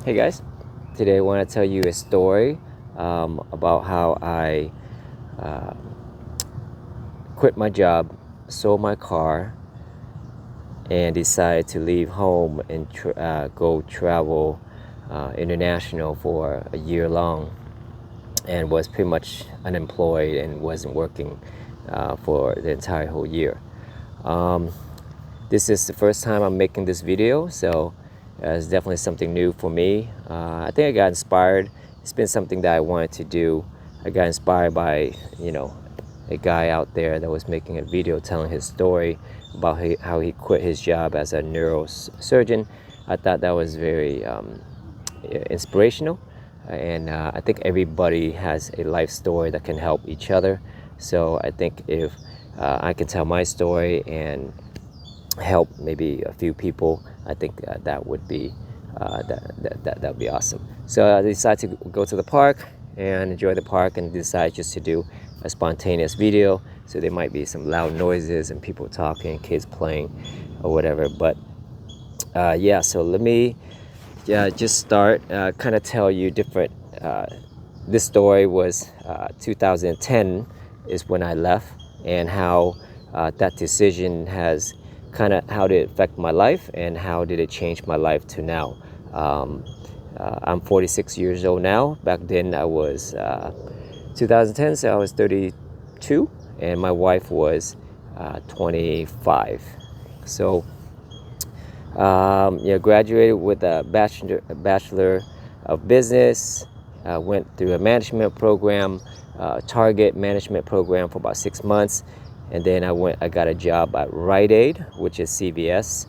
Hey guys, today I want to tell you a story about how I uh, quit my job, sold my car, and decided to leave home and go travel international for a year long, and was pretty much unemployed and wasn't working for the entire whole year. Um, this is the first time I'm making this video, so it's definitely something new for me. I think I got inspired. It's been something that I wanted to do. I got inspired by, a guy out there that was making a video telling his story about how he quit his job as a neurosurgeon. I thought that was very inspirational, and I think everybody has a life story that can help each other. So I think if I can tell my story and help maybe a few people, I think that would be that would be awesome. So I decided to go to the park and enjoy the park, and decide just to do a spontaneous video. So there might be some loud noises and people talking, kids playing, or whatever. But yeah, so let me just start kind of tell you different. This story was 2010 is when I left, and how that decision has how did it affect my life, and how did it change my life to now. I'm 46 years old now. Back then I was 2010, so I was 32, and my wife was 25. So graduated with a bachelor of business. Went through a management program, target management program, for about 6 months, and then I got a job at Rite Aid, which is CVS,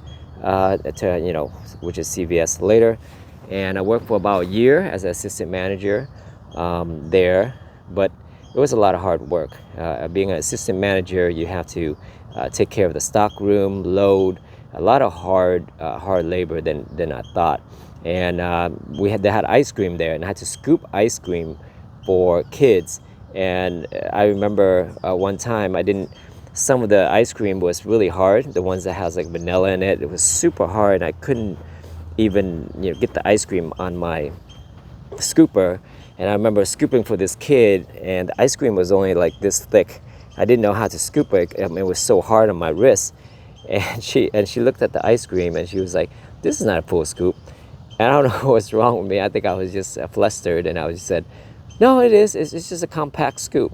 which is CVS later, and I worked for about a year as an assistant manager there. But it was a lot of hard work. Being an assistant manager, you have to take care of the stock room, load, a lot of hard labor than I thought. And they had ice cream there, and I had to scoop ice cream for kids. And I remember one time some of the ice cream was really hard. The ones that has like vanilla in it, it was super hard. I couldn't even get the ice cream on my scooper. And I remember scooping for this kid, and the ice cream was only like this thick. I didn't know how to scoop it. It was so hard on my wrist. And she looked at the ice cream, and she was like, "This is not a full scoop." And I don't know what's wrong with me. I think I was just flustered, and I just said, "No, it is. It's just a compact scoop."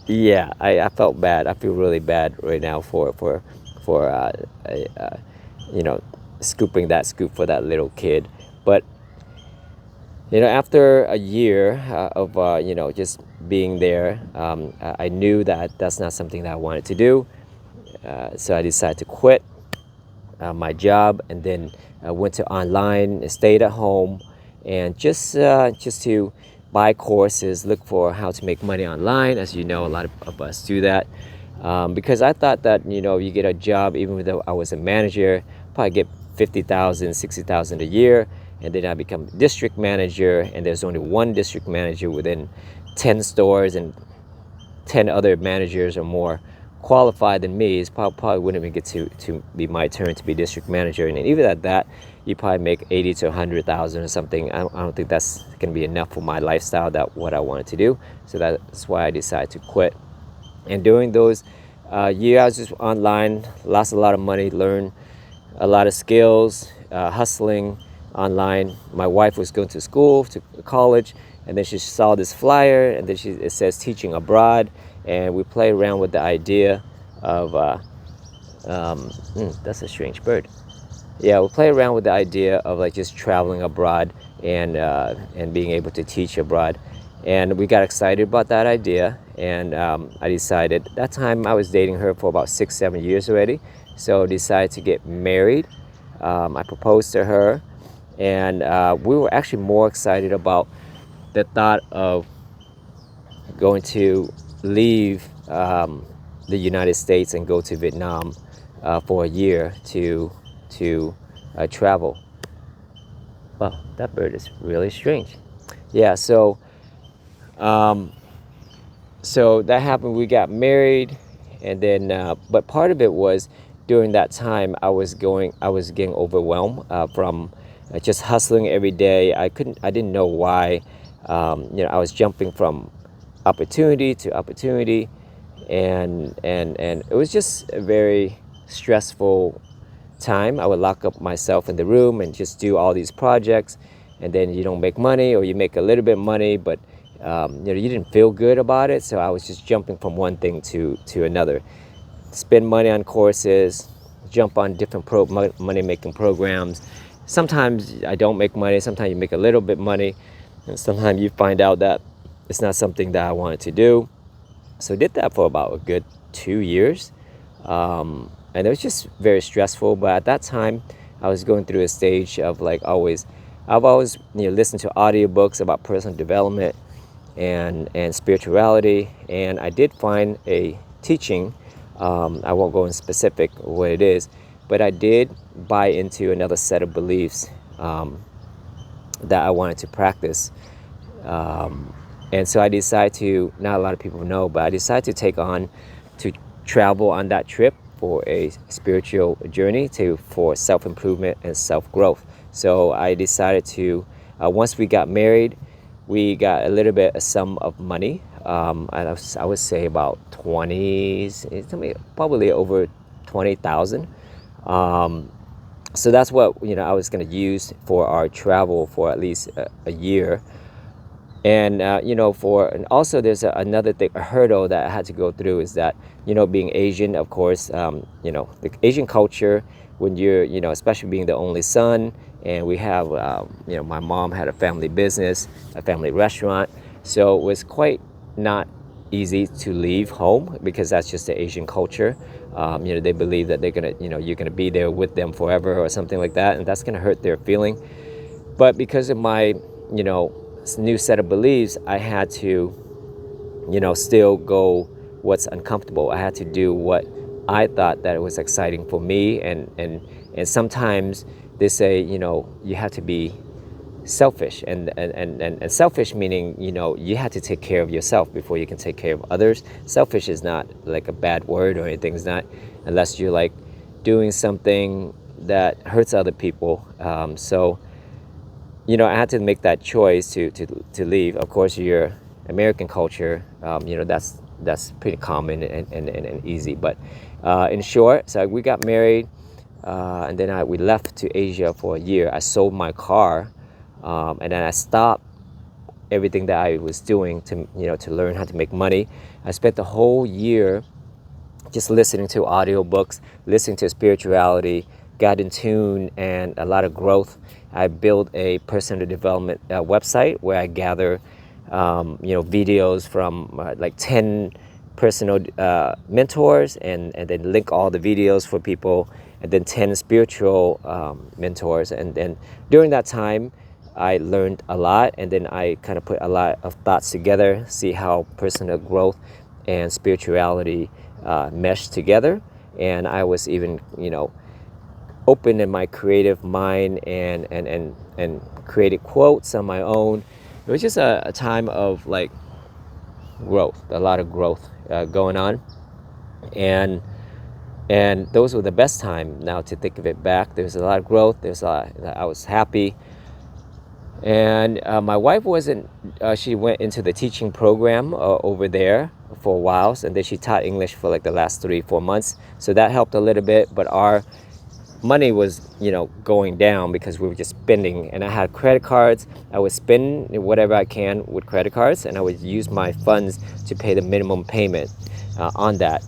Yeah, I felt bad. I feel really bad right now for scooping that scoop for that little kid. But after a year of just being there, I knew that that's not something that I wanted to do. So I decided to quit my job, and then I went to online and stayed at home, and just to buy courses, look for how to make money online. As you know, a lot of us do that, because I thought that you get a job, even though I was a manager, probably get 50,000, 60,000 a year. And then I become district manager, and there's only one district manager within 10 stores, and 10 other managers or more qualified than me. It's probably wouldn't even get to be my turn to be district manager. And even at that, you probably make 80 to 100,000 or something. I don't think that's going to be enough for my lifestyle, that what I wanted to do. So that's why I decided to quit. And during those years, I was just online, lost a lot of money, learned a lot of skills, hustling online. My wife was going to school, to college, and then she saw this flyer, and then it says teaching abroad, and we played around with the idea of that's a strange bird. Yeah, we played around with the idea of like just traveling abroad, and being able to teach abroad. And we got excited about that idea, and I decided, that time I was dating her for about 6-7 years already, so decided to get married. I proposed to her, and we were actually more excited about the thought of going to leave the United States and go to Vietnam for a year to travel. Wow, that bird is really strange. Yeah, so that happened. We got married, and then but part of it was, during that time I was getting overwhelmed from just hustling every day. I didn't know why. I was jumping from opportunity to opportunity, and it was just a very stressful time. I would lock up myself in the room and just do all these projects, and then you don't make money, or you make a little bit of money, but you didn't feel good about it. So I was just jumping from one thing to another. Spend money on courses, jump on different money making programs. Sometimes I don't make money, sometimes you make a little bit money, and sometimes you find out that it's not something that I wanted to do. So I did that for about a good 2 years. And it was just very stressful. But at that time, I was going through a stage of I've always listened to audiobooks about personal development and spirituality. And I did find a teaching. I won't go in specific what it is, but I did buy into another set of beliefs that I wanted to practice. And so I decided to, not a lot of people know, but I decided to travel on that trip for a spiritual journey for self-improvement and self-growth. So I decided to, once we got married, we got a little bit, a sum of money. I would say about 20, probably over 20,000. So that's what I was going to use for our travel for at least a year. And and also there's another thing, a hurdle that I had to go through is that being Asian, of course, the Asian culture, when you're especially being the only son, and we have my mom had a family business, a family restaurant, so it was quite not easy to leave home, because that's just the Asian culture. They believe that they're gonna you're gonna be there with them forever or something like that, and that's gonna hurt their feeling. But because of my new set of beliefs, I had to still go what's uncomfortable. I had to do what I thought that it was exciting for me, and sometimes they say you have to be selfish, and selfish meaning you have to take care of yourself before you can take care of others. Selfish is not like a bad word or anything. It's not, unless you're like doing something that hurts other people. So I had to make that choice to leave. Of course, your American culture, that's pretty common and easy. But in short, so we got married, and then we left to Asia for a year. I sold my car, and then I stopped everything that I was doing to learn how to make money. I spent the whole year just listening to audiobooks, listening to spirituality, got in tune, and a lot of growth. I built a personal development website where I gather videos from like 10 personal mentors, and then link all the videos for people, and then 10 spiritual mentors. And then during that time, I learned a lot, and then I kind of put a lot of thoughts together, see how personal growth and spirituality mesh together. And I was even open in my creative mind, and created quotes on my own. It was just a time of like growth, a lot of growth going on, and those were the best time. Now to think of it back, there was a lot of growth. I was happy. And my wife wasn't, she went into the teaching program over there for a while, and then she taught English for like the last 3-4 months, so that helped a little bit. But our money was going down because we were just spending, and I had credit cards. I would spend whatever I can with credit cards, and I would use my funds to pay the minimum payment on that.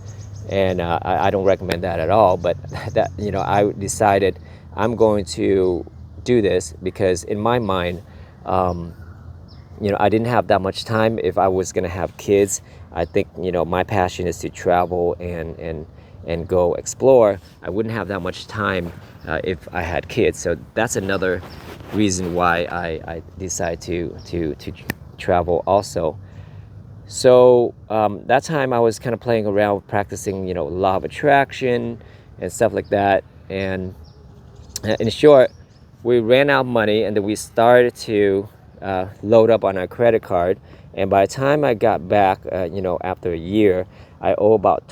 And I don't recommend that at all, but that I decided I'm going to do this because in my mind I didn't have that much time. If I was going to have kids, I think my passion is to travel and go explore. I wouldn't have that much time if I had kids. So that's another reason why I decided to travel also. So that time I was kind of playing around, practicing law of attraction and stuff like that. And in short, we ran out of money, and then we started to load up on our credit card. And by the time I got back, after a year, I owe about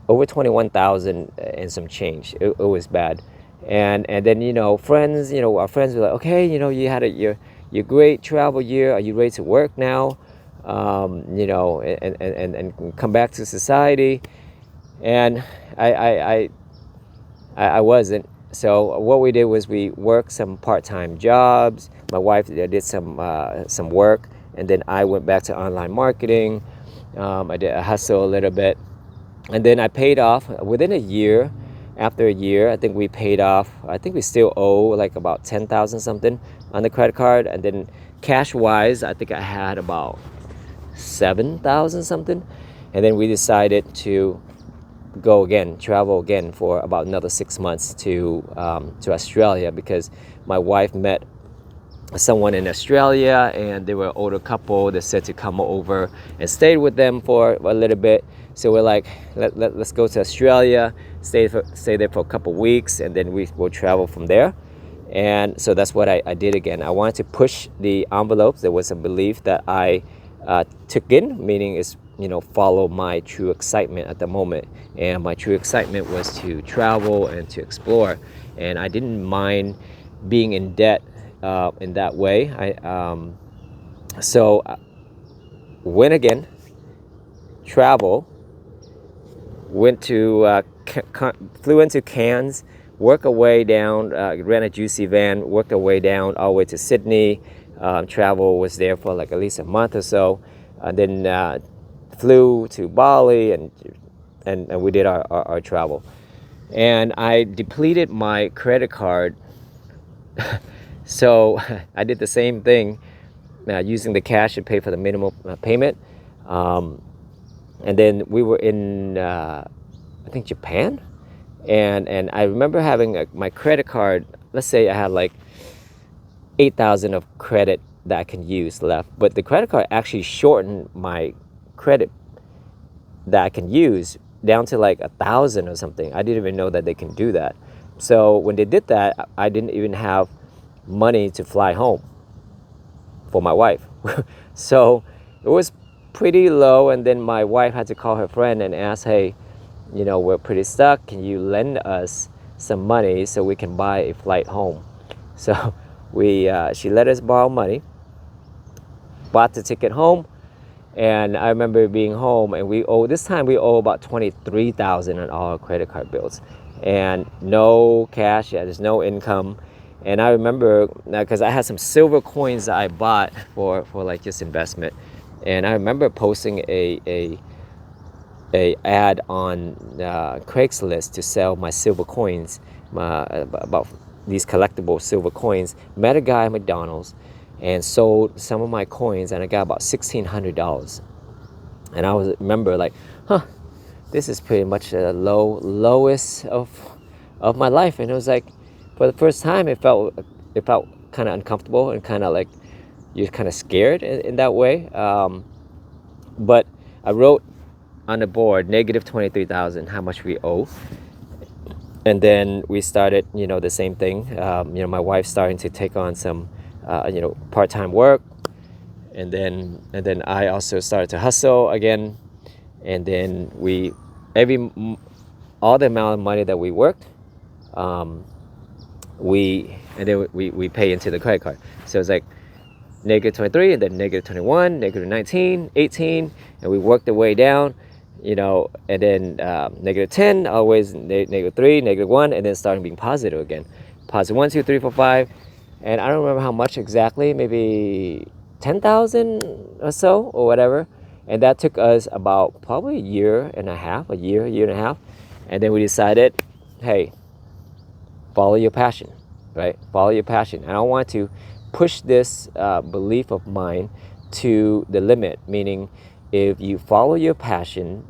over 21,000 and some change. It was bad. And then friends, our friends were like, okay, you had your great travel year. Are you ready to work now? And come back to society. And I wasn't. So what we did was we worked some part-time jobs. My wife did some work, and then I went back to online marketing. I did a hustle a little bit, and then I paid off within a year. After a year, I think we paid off. I think we still owe like about 10,000 something on the credit card, and then cash wise, I think I had about 7,000 something, and then we decided to travel again for about another 6 months to Australia, because my wife met someone in Australia, and they were an older couple that said to come over and stay with them for a little bit. So we're like, let's go to Australia, stay there for a couple weeks, and then we will travel from there. And so that's what I did again. I wanted to push the envelopes. There was a belief that I took in, meaning is follow my true excitement at the moment. And my true excitement was to travel and to explore. And I didn't mind being in debt in that way. So went again, travel, flew into Cairns, worked our way down, ran a juicy van, worked our way down all the way to Sydney. Travel was there for like at least a month or so, and then flew to Bali, and we did our travel. And I depleted my credit card. So I did the same thing, using the cash to pay for the minimum payment. And then we were in, I think, Japan. And I remember having my credit card, let's say I had like 8,000 of credit that I can use left. But the credit card actually shortened my credit that I can use down to like 1,000 or something. I didn't even know that they can do that. So when they did that, I didn't even have money to fly home for my wife. So it was pretty low, and then my wife had to call her friend and ask, hey, we're pretty stuck, can you lend us some money so we can buy a flight home? So she let us borrow money, bought the ticket home. And I remember being home, and this time we owe about 23,000 on all our credit card bills, and no cash. There's no income. And I remember, because I had some silver coins that I bought for like just investment, and I remember posting a ad on Craigslist to sell my silver coins, about these collectible silver coins. Met a guy at McDonald's and sold some of my coins, and I got about $1,600. And I remember like, this is pretty much the lowest of my life. And it was like, for the first time, it felt kind of uncomfortable, and kind of like you're kind of scared in that way. But I wrote on the board negative 23,000, how much we owe. And then we started, the same thing. My wife starting to take on some part-time work, and then I also started to hustle again. And then all the amount of money that we worked, we pay into the credit card. So it's like negative 23, and then negative 21, negative 19, 18, and we worked the way down, and then negative 10, always negative 3, negative 1, and then starting being positive again. Positive 1, 2, 3, 4, 5. And I don't remember how much exactly, maybe 10,000 or so, or whatever. And that took us about probably a year and a half. And then we decided, hey, follow your passion, right? Follow your passion. I don't want to push this belief of mine to the limit, meaning if you follow your passion,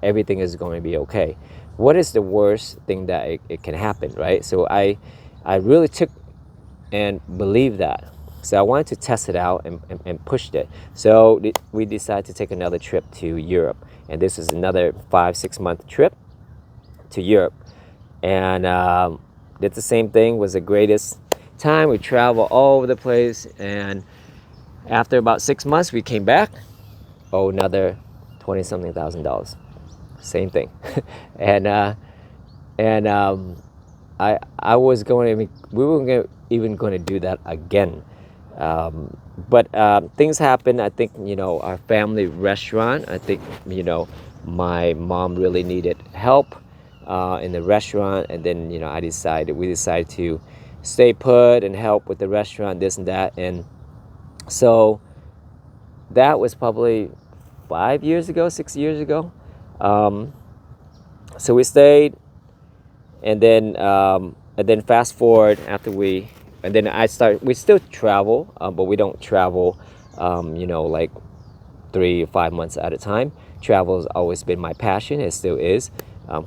everything is going to be okay. What is the worst thing that it can happen, right? So I really took and believed that. So I wanted to test it out and pushed it. So we decided to take another trip to Europe. And this is another 5-6 month trip to Europe. And did the same thing. Was the greatest time. We traveled all over the place. And after about 6 months, we came back. Oh, another $20-something thousand. Same thing. and I was going to, we were even going to do that again. But things happen. I think, our family restaurant, I think, my mom really needed help in the restaurant. And then, we decided to stay put and help with the restaurant, this and that. And so that was probably 5 years ago, 6 years ago. Um, so we stayed, and then fast forward after and then we still travel, but we don't travel, like 3 or 5 months at a time. Travel has always been my passion. It still is.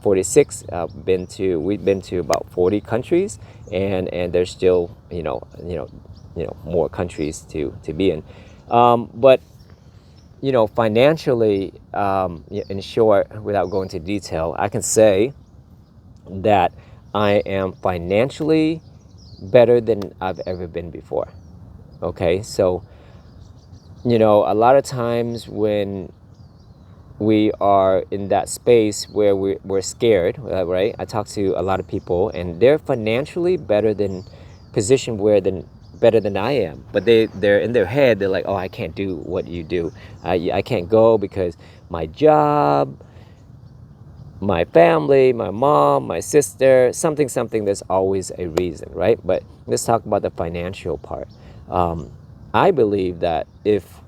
46. We've been to about 40 countries, and there's still, more countries to be in. But financially, in short, without going into detail, I can say that I am financially better than I've ever been before. Okay, so a lot of times when we are in that space where we're scared, right? I talk to a lot of people, and they're financially positioned better than I am, but they're in their head. They're like, oh, I can't do what you do. I can't go because my job, my family, my mom, my sister, something. There's always a reason, right? But let's talk about the financial part. I believe that if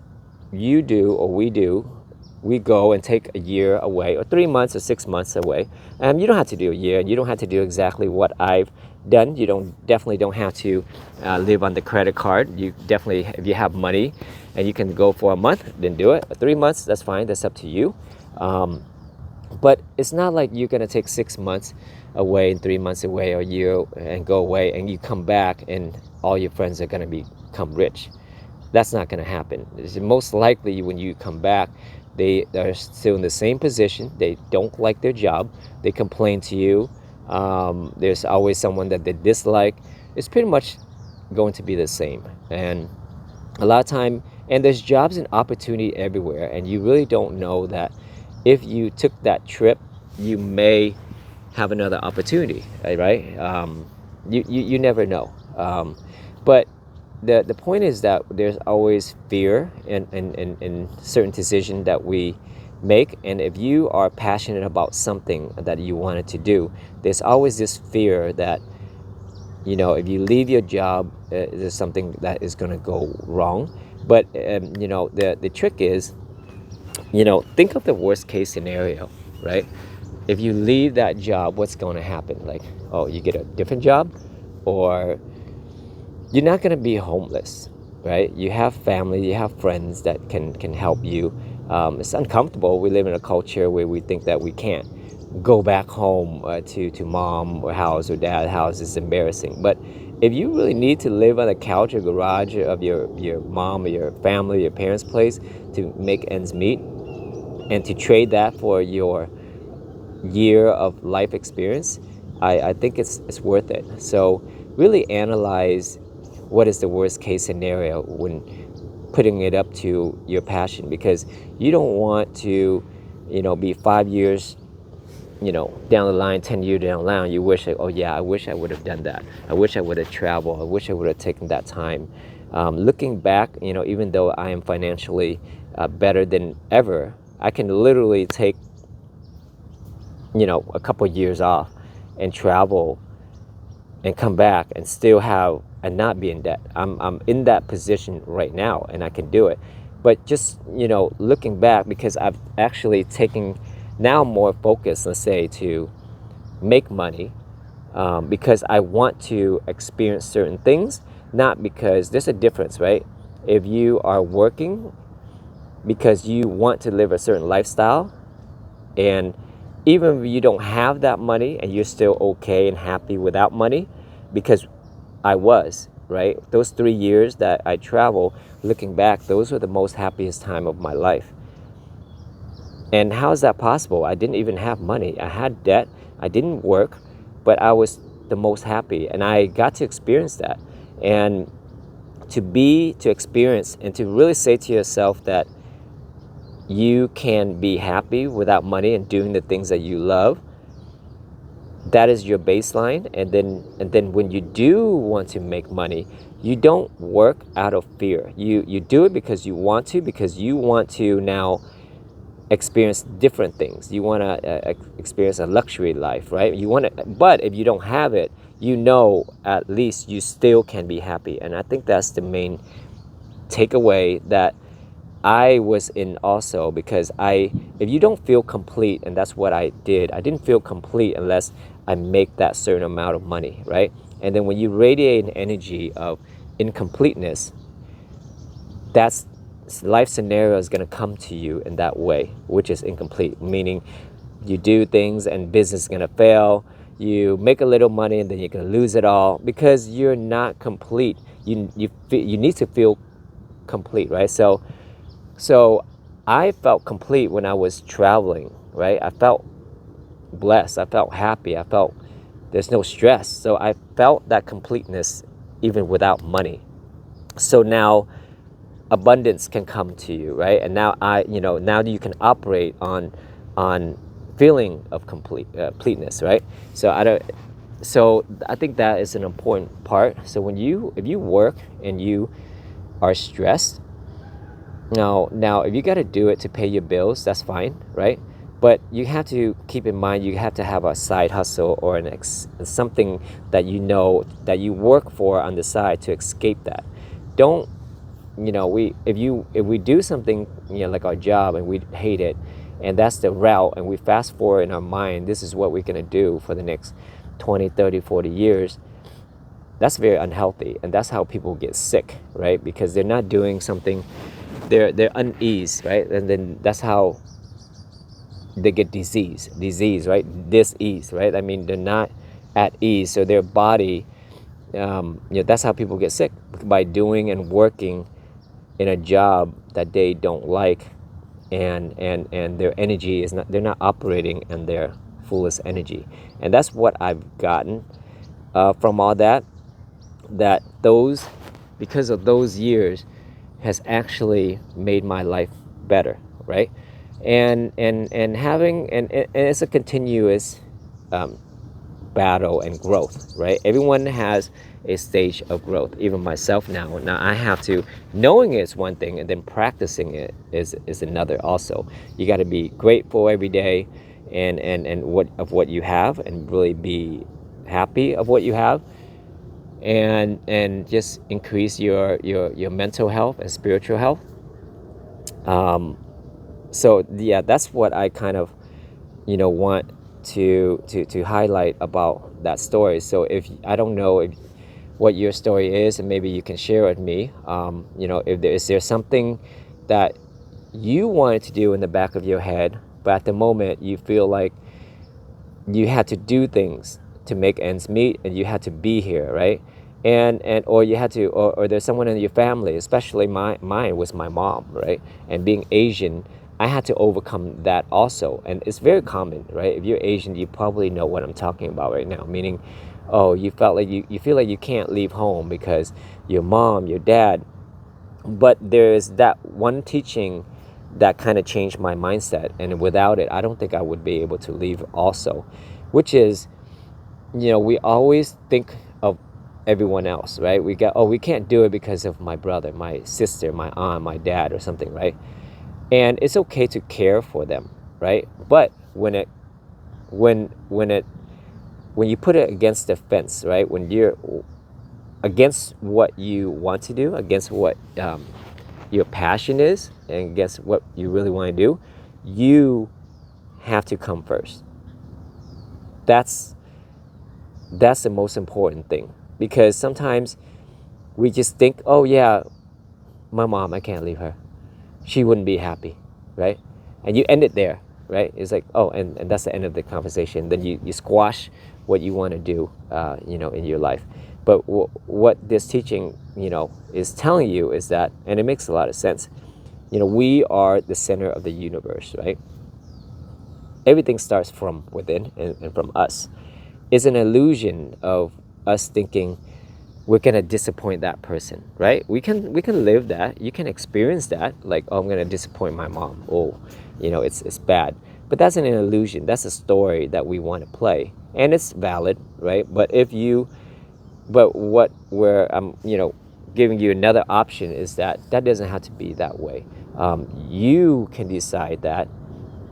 you do or we go and take a year away, or 3 months or 6 months away, and you don't have to do a year, and you don't have to do exactly what I've done. You definitely don't have to live on the credit card. You definitely, if you have money and you can go for a month, then do it. 3 months, that's fine. That's up to you. But it's not like you're gonna take 6 months away and 3 months away or a year and go away, and you come back and all your friends are gonna become rich. That's not gonna happen. It's most likely when you come back, they are still in the same position. They don't like their job. They complain to you. There's always someone that they dislike. It's pretty much going to be the same. And a lot of time, and there's jobs and opportunity everywhere, and you really don't know that if you took that trip, you may have another opportunity, right? You never know. But the point is that there's always fear in certain decisions that we make. And if you are passionate about something that you wanted to do, there's always this fear that, if you leave your job, there's something that is going to go wrong. But, the trick is, think of the worst case scenario, right? If you leave that job, what's going to happen? Like, oh, you get a different job, or you're not going to be homeless, right? You have family, you have friends that can help you. It's uncomfortable. We live in a culture where we think that we can't go back home to mom or house or dad's house. It's embarrassing. But if you really need to live on the couch or garage of your mom or your family, your parents' place to make ends meet, and to trade that for your year of life experience, I think it's worth it. So really analyze what is the worst case scenario when putting it up to your passion, because you don't want to, be 5 years, down the line, 10 years down the line, you wish, like, oh yeah, I wish I would have done that. I wish I would have traveled. I wish I would have taken that time. Looking back, even though I am financially better than ever, I can literally take, a couple of years off and travel and come back and still have and not be in debt. I'm in that position right now, and I can do it. But just, looking back, because I've actually taken now more focus, let's say, to make money, because I want to experience certain things, not because there's a difference, right? If you are working because you want to live a certain lifestyle, and even if you don't have that money and you're still okay and happy without money, because I was, right? Those 3 years that I traveled, looking back, those were the most happiest time of my life. And how is that possible? I didn't even have money. I had debt. I didn't work, but I was the most happy, and I got to experience that. And to experience and to really say to yourself that you can be happy without money and doing the things that you love, that is your baseline. And then when you do want to make money, you don't work out of fear. You do it because you want to, because you want to now experience different things. You want to experience a luxury life, right? You want to, but if you don't have it, you know, at least you still can be happy. And I think that's the main takeaway that I was in also, because if you don't feel complete, and that's what I did, I didn't feel complete unless I make that certain amount of money, right? And then when you radiate an energy of incompleteness, that's life scenario is going to come to you in that way, which is incomplete, meaning you do things and business is going to fail. You make a little money and then you're going to lose it all because you're not complete. You need to feel complete, right? So I felt complete when I was traveling, right? I felt blessed. I felt happy. I felt there's no stress. So I felt that completeness even without money. So now abundance can come to you, right? And now now you can operate on feeling of completeness, right? So I think that is an important part. So if you work and you are stressed, now if you got to do it to pay your bills, that's fine, right? But you have to keep in mind, you have to have a side hustle or something that you know that you work for on the side to escape that. Don't if we do something, like our job, and we hate it, and that's the route, and we fast forward in our mind, this is what we're going to do for the next 20, 30, 40 years, that's very unhealthy. And that's how people get sick, right? Because they're not doing something, they're unease, right? And then that's how they get disease, right? Dis-ease, right? I mean, they're not at ease, so their body, that's how people get sick, by doing and working in a job that they don't like, and their energy is not, they're not operating in their fullest energy. And that's what I've gotten from all that those, because of those years, has actually made my life better, right? And having, and it's a continuous battle and growth, right? Everyone has a stage of growth, even myself now. Now I have to, knowing it's one thing, and then practicing it is another also. You got to be grateful every day, and what you have, and really be happy of what you have, and just increase your mental health and spiritual health. So yeah, that's what I kind of want to highlight about that story. So if I don't know what your story is, and maybe you can share with me, is there something that you wanted to do in the back of your head, but at the moment you feel like you had to do things to make ends meet, and you had to be here, right? And or you had to, or there's someone in your family, especially mine was my mom, right? And being Asian, I had to overcome that also. And it's very common, right? If you're Asian, you probably know what I'm talking about right now. Meaning, you felt like you feel like you can't leave home because your mom, your dad. But there's that one teaching that kind of changed my mindset. And without it, I don't think I would be able to leave also. Which is, we always think of everyone else, right? We can't do it because of my brother, my sister, my aunt, my dad, or something, right? And it's okay to care for them, right? But when you put it against the fence, right? When you're against what you want to do, against what your passion is, and against what you really want to do, you have to come first. That's the most important thing, because sometimes we just think, oh yeah, my mom, I can't leave her, she wouldn't be happy, right? And you end it there, right? It's like, oh, and that's the end of the conversation. Then you squash what you want to do, in your life. But what this teaching, is telling you is that, and it makes a lot of sense, we are the center of the universe, right? Everything starts from within and from us. It's an illusion of us thinking we're gonna disappoint that person, right? We can live that. You can experience that, like, oh, I'm gonna disappoint my mom. Oh, it's bad. But that's an illusion. That's a story that we want to play. and it's valid, right? But where I'm, giving you another option is that doesn't have to be that way. You can decide that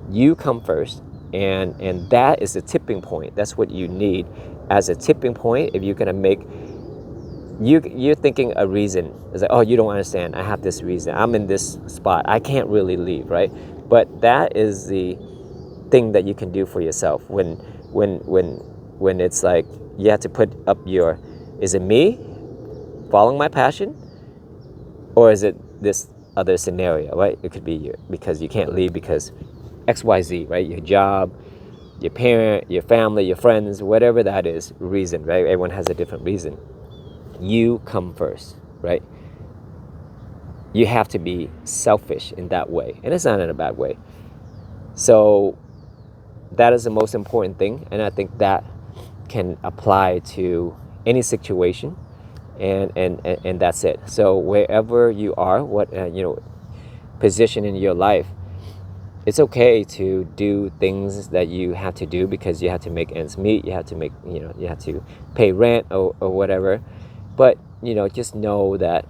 you come first, and that is the tipping point. That's what you need as a tipping point. If you're gonna make you're thinking a reason. It's like, oh, you don't understand, I have this reason, I'm in this spot, I can't really leave, right? But that is the thing that you can do for yourself when it's like you have to put up your, is it me following my passion, or is it this other scenario, right? It could be because you can't leave because XYZ, right? Your job, your parent, your family, your friends, whatever that is, reason, right? Everyone has a different reason. You come first, right? You have to be selfish in that way, and it's not in a bad way. So that is the most important thing, and I think that can apply to any situation, and that's it. So wherever you are, what position in your life, it's okay to do things that you have to do because you have to make ends meet. You have to make, you have to pay rent or whatever. But just know that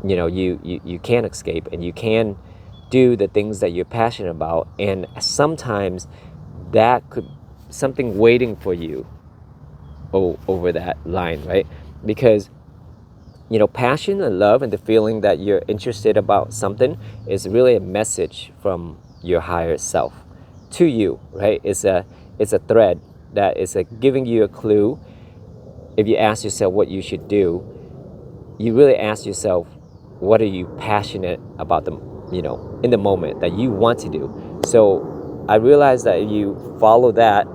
you can escape, and you can do the things that you're passionate about, and sometimes that could something waiting for you over that line, right? Because passion and love and the feeling that you're interested about something is really a message from your higher self to you, right? It's a thread that is giving you a clue. If you ask yourself what you should do, you really ask yourself, what are you passionate about in the moment that you want to do? So I realize that if you follow that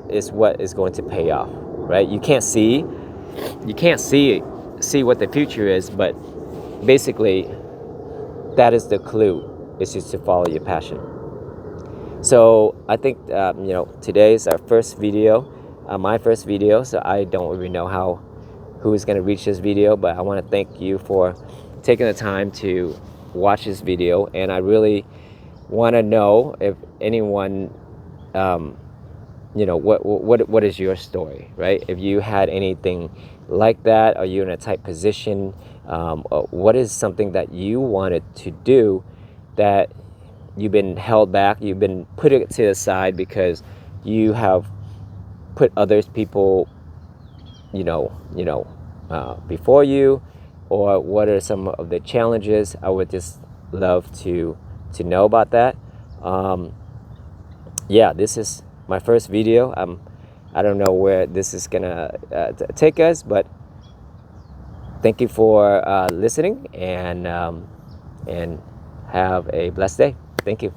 is what is going to pay off, right? You can't see what the future is, but basically that is the clue. It's just to follow your passion. So I think today is our first video, my first video, so I don't really know who is going to reach this video, but I want to thank you for taking the time to watch this video, and I really want to know if anyone what is your story, right? If you had anything like that, are you in a tight position? What is something that you wanted to do that you've been held back, you've been put it to the side because you have put others people before you, or what are some of the challenges? I would just love to know about that. This is my first video. I don't know where this is gonna take us, but thank you for listening, and have a blessed day. Thank you.